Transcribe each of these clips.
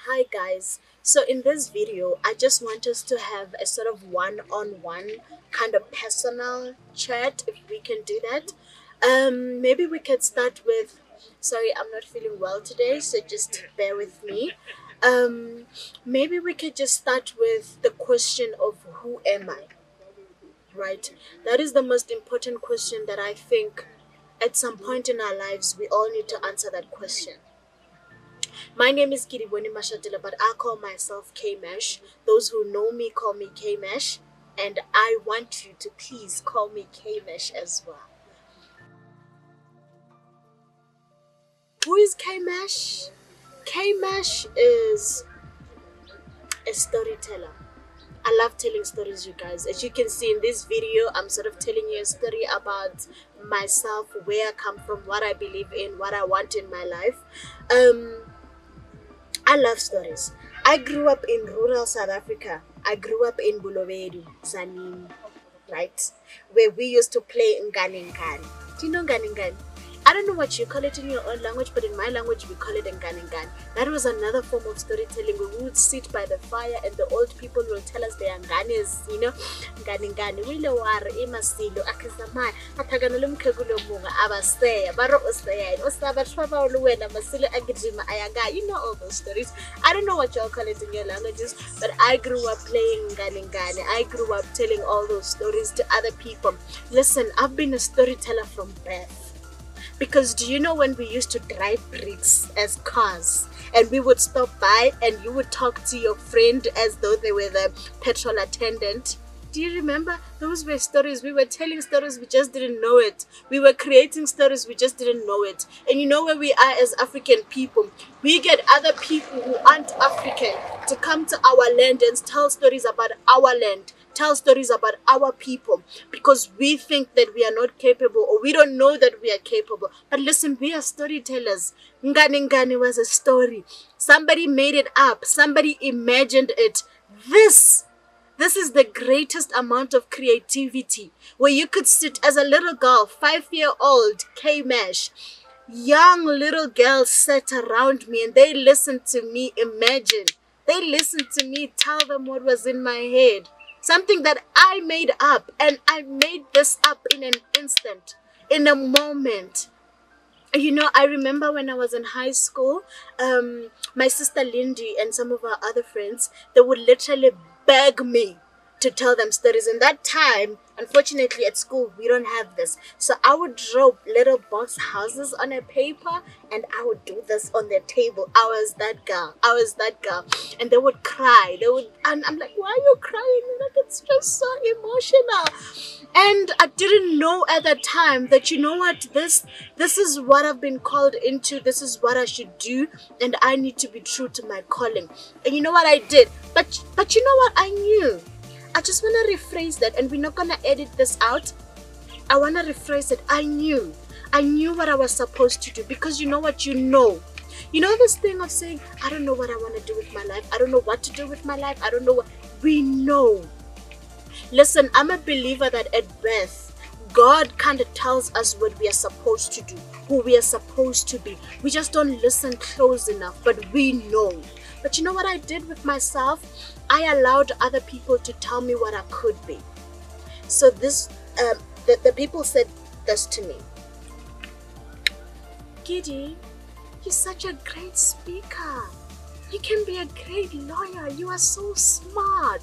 Hi guys, so in this video I just want us to have a sort of one-on-one kind of personal chat, if we can do that. Maybe we could start with, sorry, I'm not feeling well today, so just bear with me. Maybe we could just start with the question of who am I, right? That is the most important question that I think at some point in our lives we all need to answer that question. My name is Kiriboni Mashatila, but I call myself KayMash. Those who know me call me KayMash, and I want you to please call me KayMash as well. Who is KayMash? KayMash is a storyteller. I love telling stories, you guys. As you can see in this video, I'm sort of telling you a story about myself, where I come from, what I believe in, what I want in my life. I love stories. I grew up in rural South Africa. I grew up in Bulawayo, Zanin, right? Where we used to play Ngani Ngani. Do you know Ngani Ngani? I don't know what you call it in your own language, but in my language we call it Ngani Ngani. That was another form of storytelling. We would sit by the fire and the old people will tell us their Nganis, you know. Ngani Ngani. Wile war imasilo akizamai. Atagana lumkegulo munga abaseya. Baro oseya. Osaba traba oluwena masilo agijima ayaga. You know all those stories. I don't know what y'all call it in your languages, but I grew up playing Ngani Ngani. I grew up telling all those stories to other people. Listen, I've been a storyteller from birth. Because do you know when we used to drive bricks as cars and we would stop by and you would talk to your friend as though they were the petrol attendant? Do you remember? Those were stories. We were telling stories, we just didn't know it. We were creating stories, we just didn't know it. And you know where we are as African people? We get other people who aren't African to come to our land and tell stories about our land, tell stories about our people, because we think that we are not capable or we don't know that we are capable. But listen, we are storytellers. Ngani Ngani was a story. Somebody made it up. Somebody imagined it. This is the greatest amount of creativity, where you could sit as a little girl, 5-year-old KayMash. Young little girls sat around me and they listened to me imagine. They listened to me tell them what was in my head. Something that I made up, and I made this up in an instant, in a moment. You know, I remember when I was in high school, my sister Lindy and some of our other friends, they would literally beg me to tell them stories. And that time, unfortunately at school, we don't have this. So I would draw little box houses on a paper and I would do this on their table. I was that girl. I was that girl. And they would cry. And I'm like, why are you crying? Like, it's just so emotional. And I didn't know at that time that, you know what, this is what I've been called into. This is what I should do, and I need to be true to my calling. And you know what I did? But you know what I knew? I just want to rephrase that, and we're not gonna edit this out. I want to rephrase it. I knew what I was supposed to do, because you know what, you know this thing of saying, I don't know what I want to do with my life. I don't know what to do with my life. I don't know what. We know. Listen, I'm a believer that at birth, God kind of tells us what we are supposed to do, who we are supposed to be. We just don't listen close enough, but we know. But you know what I did with myself? I allowed other people to tell me what I could be. So the people said this to me. Giddy, you're such a great speaker. You can be a great lawyer. You are so smart.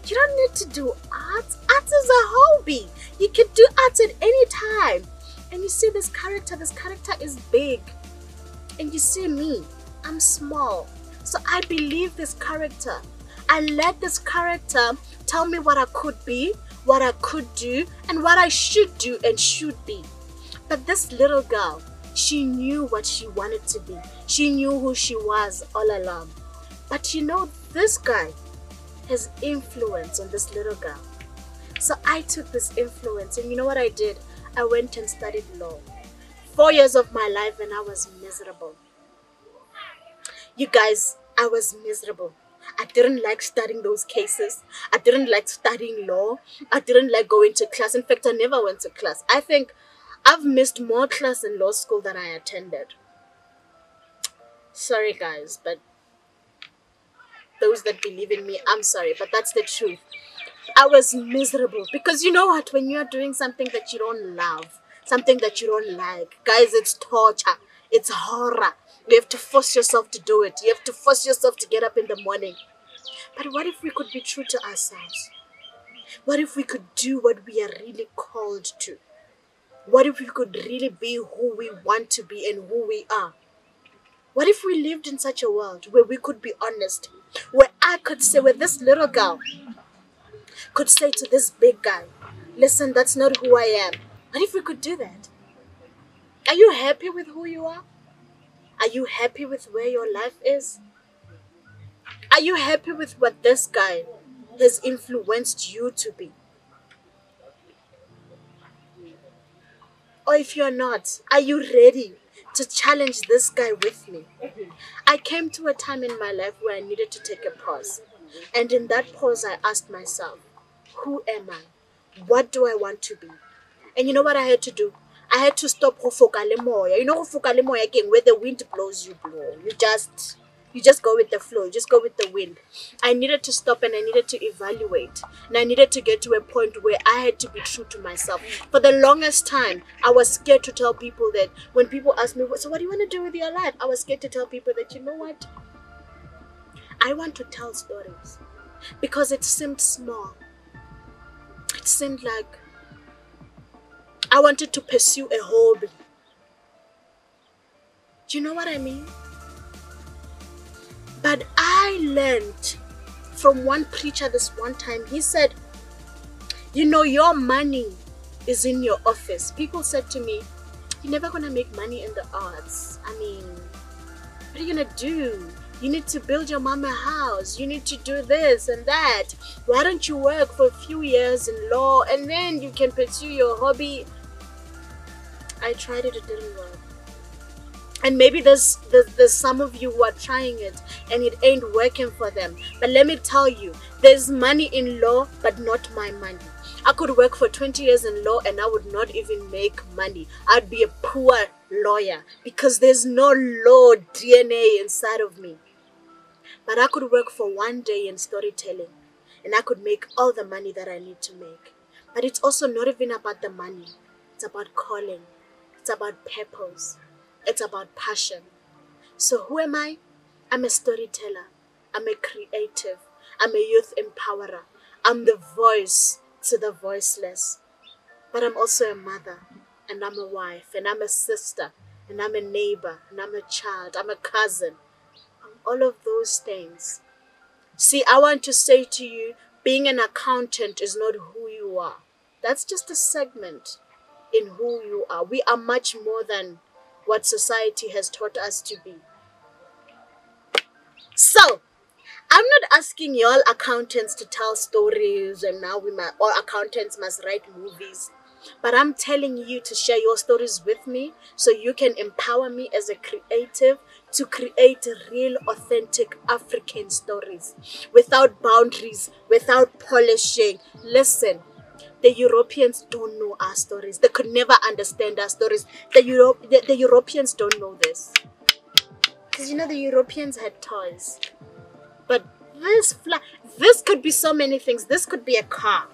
You don't need to do art. Art is a hobby. You can do art at any time. And you see this character is big. And you see me, I'm small. So I believe this character. I let this character tell me what I could be, what I could do, and what I should do and should be. But this little girl, she knew what she wanted to be. She knew who she was all along. But you know, this guy has influence on this little girl. So I took this influence, and you know what I did? I went and studied law. 4 years of my life, and I was miserable. You guys, I was miserable. I didn't like studying those cases. I didn't like studying law. I didn't like going to class. In fact, I never went to class. I think I've missed more class in law school than I attended. Sorry guys, but those that believe in me, I'm sorry, but that's the truth. I was miserable because you know what? When you're doing something that you don't love, something that you don't like, guys, it's torture. It's horror. You have to force yourself to do it. You have to force yourself to get up in the morning. But what if we could be true to ourselves? What if we could do what we are really called to? What if we could really be who we want to be and who we are? What if we lived in such a world where we could be honest? Where I could say, where this little girl could say to this big guy, listen, that's not who I am. What if we could do that? Are you happy with who you are? Are you happy with where your life is? Are you happy with what this guy has influenced you to be? Or if you're not, are you ready to challenge this guy with me? I came to a time in my life where I needed to take a pause. And in that pause, I asked myself, who am I? What do I want to be? And you know what I had to do? I had to stop go fokale moya. You know go fokale moya again, where the wind blows, you blow. You just go with the flow. You just go with the wind. I needed to stop and I needed to evaluate. And I needed to get to a point where I had to be true to myself. For the longest time, I was scared to tell people that when people ask me, so what do you want to do with your life? I was scared to tell people that, you know what? I want to tell stories. Because it seemed small. It seemed like I wanted to pursue a hobby. Do you know what I mean? But I learned from one preacher this one time. He said, you know, your money is in your office. People said to me, you're never going to make money in the arts. I mean, what are you going to do? You need to build your mama a house. You need to do this and that. Why don't you work for a few years in law and then you can pursue your hobby? I tried it, it didn't work. And maybe there's some of you who are trying it and it ain't working for them. But let me tell you, there's money in law, but not my money. I could work for 20 years in law and I would not even make money. I'd be a poor lawyer because there's no law DNA inside of me. But I could work for one day in storytelling and I could make all the money that I need to make. But it's also not even about the money. It's about calling. It's about purpose. It's about passion. So who am I? I'm a storyteller. I'm a creative. I'm a youth empowerer. I'm the voice to the voiceless. But I'm also a mother. And I'm a wife. And I'm a sister. And I'm a neighbor. And I'm a child. I'm a cousin. I'm all of those things. See, I want to say to you, being an accountant is not who you are. That's just a segment in who you are. We are much more than what society has taught us to be. So, I'm not asking y'all accountants to tell stories and now all accountants must write movies. But I'm telling you to share your stories with me so you can empower me as a creative to create real, authentic African stories without boundaries, without polishing. Listen. The Europeans don't know our stories. They could never understand our stories. The Europeans don't know this. Because you know the Europeans had toys. But this could be so many things. This could be a car.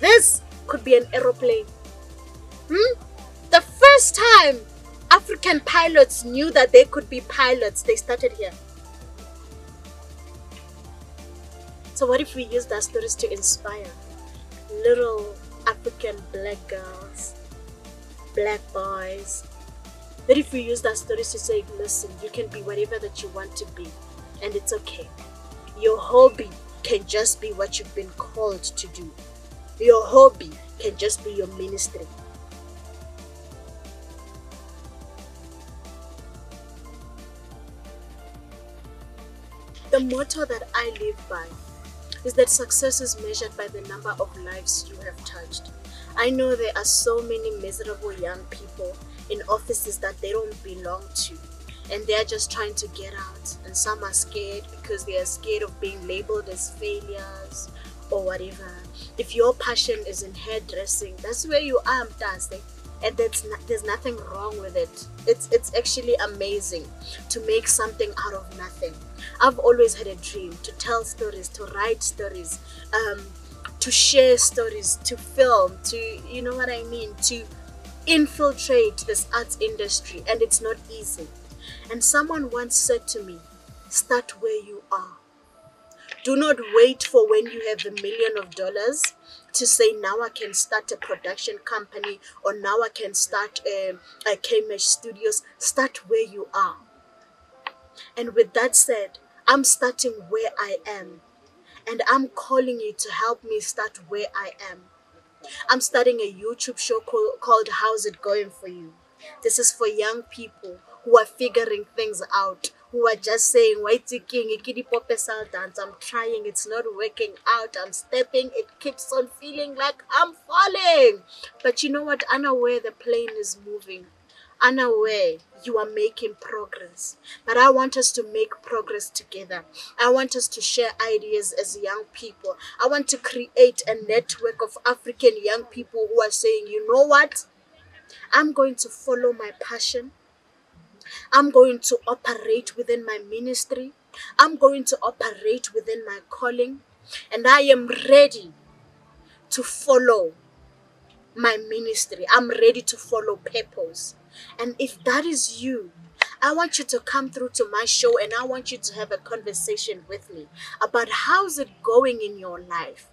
This could be an aeroplane. The first time African pilots knew that they could be pilots, they started here. So what if we use our stories to inspire little African black girls, black boys? What if we use our stories to say, listen, you can be whatever that you want to be, and it's okay. Your hobby can just be what you've been called to do. Your hobby can just be your ministry. The motto that I live by is that success is measured by the number of lives you have touched. I know there are so many miserable young people in offices that they don't belong to, and they're just trying to get out, and some are scared because they are scared of being labeled as failures or whatever. If your passion is in hairdressing, that's where you are, Mtase. And there's nothing wrong with it. It's actually amazing to make something out of nothing. I've always had a dream to tell stories, to write stories, to share stories, to film, to, you know what I mean, to infiltrate this arts industry, and it's not easy. And someone once said to me, start where you are. Do not wait for when you have $1 million to say, now I can start a production company, or now I can start a KayMash Studios. Start where you are. And with that said, I'm starting where I am. And I'm calling you to help me start where I am. I'm starting a YouTube show called How's It Going For You? This is for young people who are figuring things out, who are just saying, Whitey King, ikidi pope dance. I'm trying, it's not working out. I'm stepping, it keeps on feeling like I'm falling. But you know what? Unaware the plane is moving. Unaware you are making progress. But I want us to make progress together. I want us to share ideas as young people. I want to create a network of African young people who are saying, you know what? I'm going to follow my passion. I'm going to operate within my ministry. I'm going to operate within my calling. And I am ready to follow my ministry. I'm ready to follow purpose. And if that is you, I want you to come through to my show, and I want you to have a conversation with me about how's it going in your life.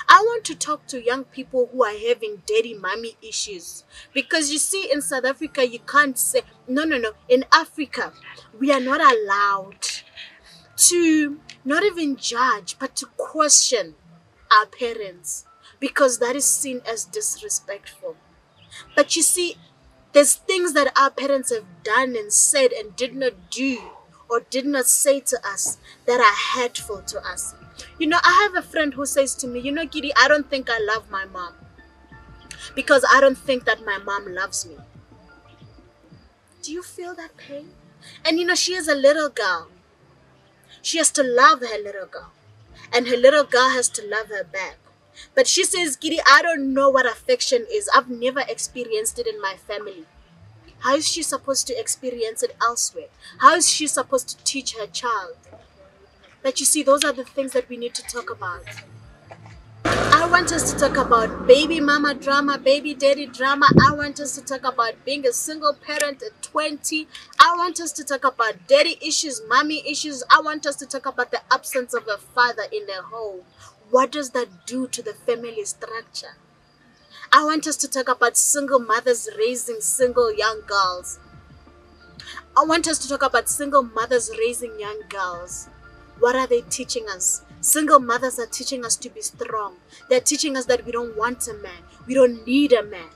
I want to talk to young people who are having daddy mommy issues. Because you see, in South Africa, you can't say, no. In Africa, we are not allowed to not even judge, but to question our parents, because that is seen as disrespectful. But you see, there's things that our parents have done and said and did not do or did not say to us that are hurtful to us. You know, I have a friend who says to me, you know, Giddy, I don't think I love my mom because I don't think that my mom loves me. Do you feel that pain? And you know, she is a little girl. She has to love her little girl. And her little girl has to love her back. But she says, Giddy, I don't know what affection is. I've never experienced it in my family. How is she supposed to experience it elsewhere? How is she supposed to teach her child? But you see, those are the things that we need to talk about. I want us to talk about baby mama drama, baby daddy drama. I want us to talk about being a single parent at 20. I want us to talk about daddy issues, mommy issues. I want us to talk about the absence of a father in the home. What does that do to the family structure? I want us to talk about single mothers raising single young girls. I want us to talk about single mothers raising young girls. What are they teaching us? Single mothers are teaching us to be strong. They're teaching us that we don't want a man. We don't need a man.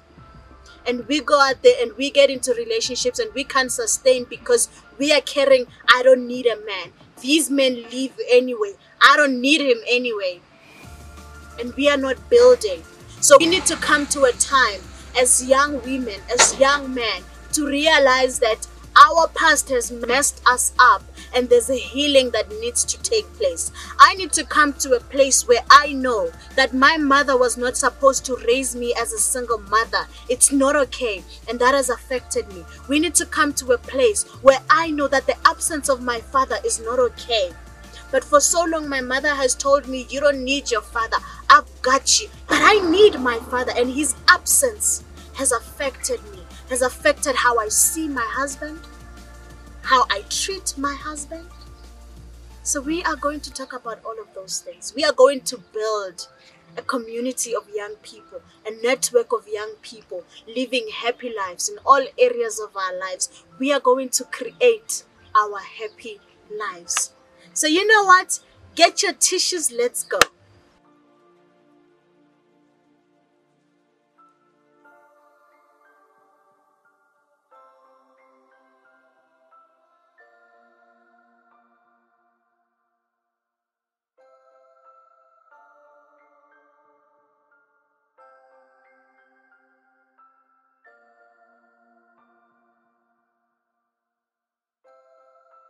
And we go out there and we get into relationships and we can't sustain because we are carrying, I don't need a man. These men leave anyway. I don't need him anyway. And we are not building. So we need to come to a time as young women, as young men, to realize that our past has messed us up and there's a healing that needs to take place. I need to come to a place where I know that my mother was not supposed to raise me as a single mother. It's not okay, and that has affected me. We need to come to a place where I know that the absence of my father is not okay. But for so long, my mother has told me, you don't need your father. I've got you. But I need my father, and his absence has affected me, has affected how I see my husband, how I treat my husband. So we are going to talk about all of those things. We are going to build a community of young people, a network of young people living happy lives in all areas of our lives. We are going to create our happy lives. So you know what? Get your tissues, let's go.